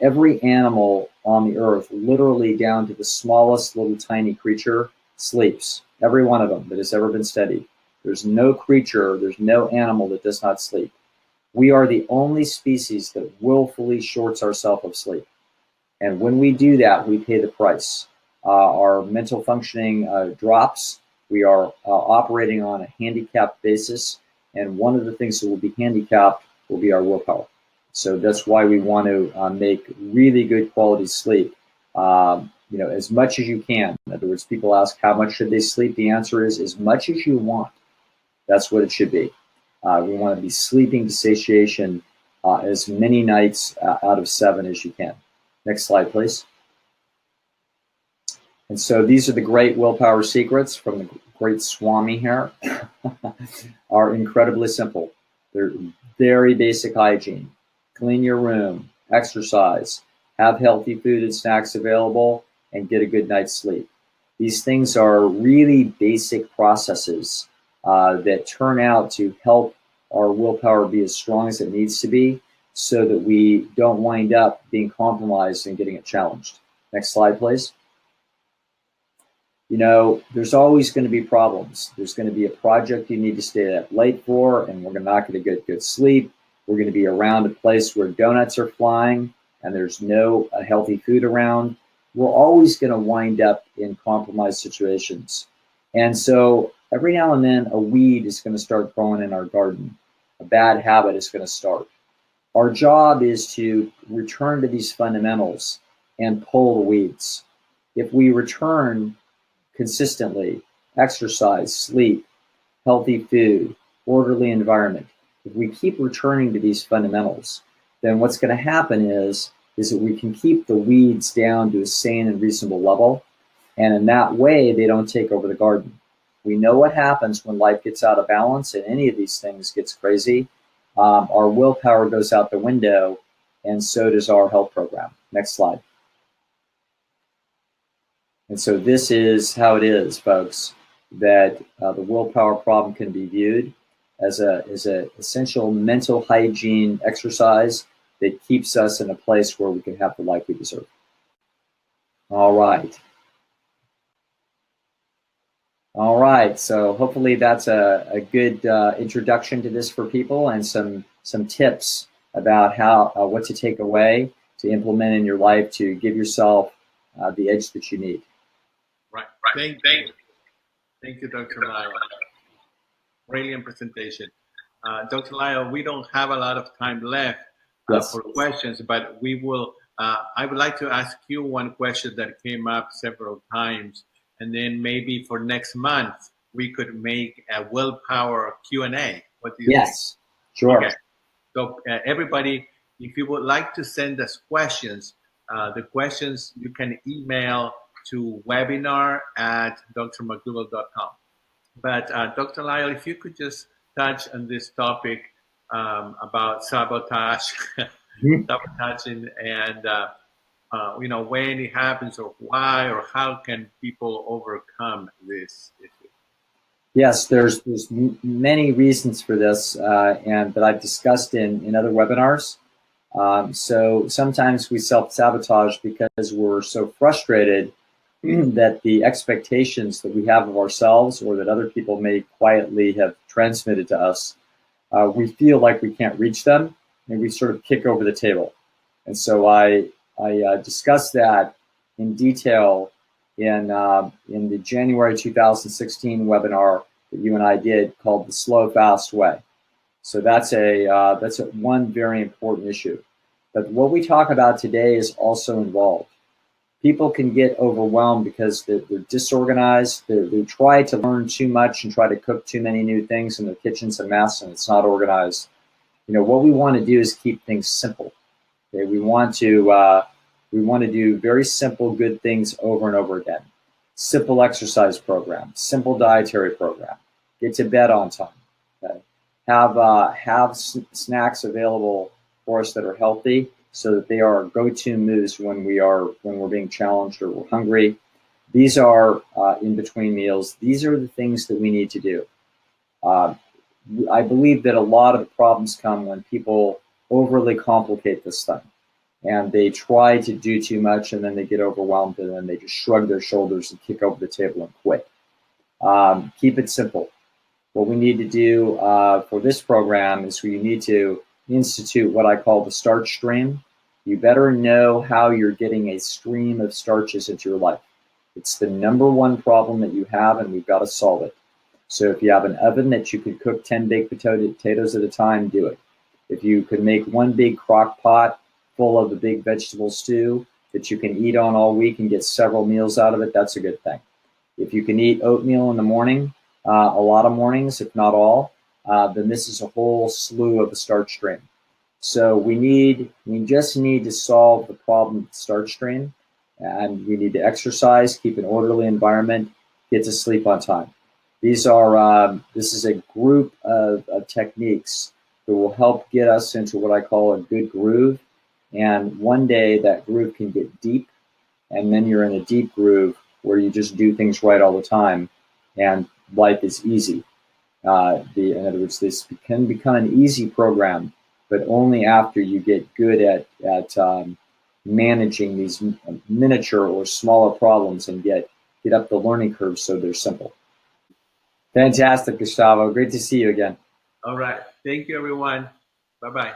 Every animal on the earth, literally down to the smallest little tiny creature, sleeps. Every one of them that has ever been studied. There's no creature, there's no animal that does not sleep. We are the only species that willfully shorts ourselves of sleep. And when we do that, we pay the price. Our mental functioning drops. We are operating on a handicapped basis. And one of the things that will be handicapped will be our willpower. So that's why we want to make really good quality sleep, as much as you can. In other words, people ask how much should they sleep? The answer is as much as you want. That's what it should be. We want to be sleeping to satiation as many nights out of 7 as you can. Next slide, please. And so these are the great willpower secrets from the great Swami here. Are incredibly simple. They're very basic hygiene. Clean your room, exercise, have healthy food and snacks available, and get a good night's sleep. These things are really basic processes that turn out to help our willpower be as strong as it needs to be so that we don't wind up being compromised and getting it challenged. Next slide, please. There's always going to be problems. There's going to be a project you need to stay up late for, and we're not going to get good sleep. We're going to be around a place where donuts are flying and there's no healthy food around. We're always going to wind up in compromised situations. And so every now and then a weed is going to start growing in our garden. A bad habit is going to start. Our job is to return to these fundamentals and pull the weeds. If we return consistently, exercise, sleep, healthy food, orderly environment, if we keep returning to these fundamentals, then what's going to happen is that we can keep the weeds down to a sane and reasonable level. And in that way, they don't take over the garden. We know what happens when life gets out of balance and any of these things gets crazy. Our willpower goes out the window, and so does our health program. Next slide. And so this is how it is, folks, that the willpower problem can be viewed as a essential mental hygiene exercise that keeps us in a place where we can have the life we deserve. All right. All right. So hopefully that's a good introduction to this for people and some tips about how what to take away to implement in your life to give yourself the edge that you need. Right. Thank you, Dr. Lisle. Brilliant presentation. Dr. Lisle, we don't have a lot of time left for questions, but we will. I would like to ask you one question that came up several times, and then maybe for next month we could make a willpower Q&A. What do you think? Yes, sure. Okay. So everybody, if you would like to send us questions, the questions you can email to webinar@drmcdougall.com. But Dr. Lisle, if you could just touch on this topic about sabotage sabotaging, and when it happens, or why, or how can people overcome this issue? Yes, there's many reasons for this, and that I've discussed in other webinars. So sometimes we self-sabotage because we're so frustrated that the expectations that we have of ourselves, or that other people may quietly have transmitted to us, we feel like we can't reach them, and we sort of kick over the table. And so I discussed that in detail in the January 2016 webinar that you and I did, called The Slow Fast Way. So that's one very important issue. But what we talk about today is also involved. People can get overwhelmed because they're disorganized. They try to learn too much and try to cook too many new things, and their kitchen's a mess and it's not organized. What we want to do is keep things simple. Okay? We want to do very simple, good things over and over again. Simple exercise program, simple dietary program. Get to bed on time. Okay? Have snacks available for us that are healthy, so that they are our go-to moves when we're being challenged or we're hungry. These are in between meals. These are the things that we need to do. I believe that a lot of the problems come when people overly complicate this thing, and they try to do too much, and then they get overwhelmed, and then they just shrug their shoulders and kick over the table and quit. Keep it simple. What we need to do for this program is we need to institute what I call the starch stream. You better know how you're getting a stream of starches into your life. It's the #1 problem that you have, and we've got to solve it. So if you have an oven that you could cook 10 baked potatoes at a time, do it. If you could make one big crock pot full of a big vegetable stew that you can eat on all week and get several meals out of it, that's a good thing. If you can eat oatmeal in the morning, a lot of mornings, if not all, then this is a whole slew of the starch stream. So we just need to solve the problem with the starch stream, and we need to exercise, keep an orderly environment, get to sleep on time. This is a group of techniques that will help get us into what I call a good groove. And one day that groove can get deep, and then you're in a deep groove where you just do things right all the time, and life is easy. In other words, this can become an easy program, but only after you get good at managing these miniature or smaller problems and get up the learning curve so they're simple. Fantastic, Gustavo. Great to see you again. All right. Thank you, everyone. Bye-bye.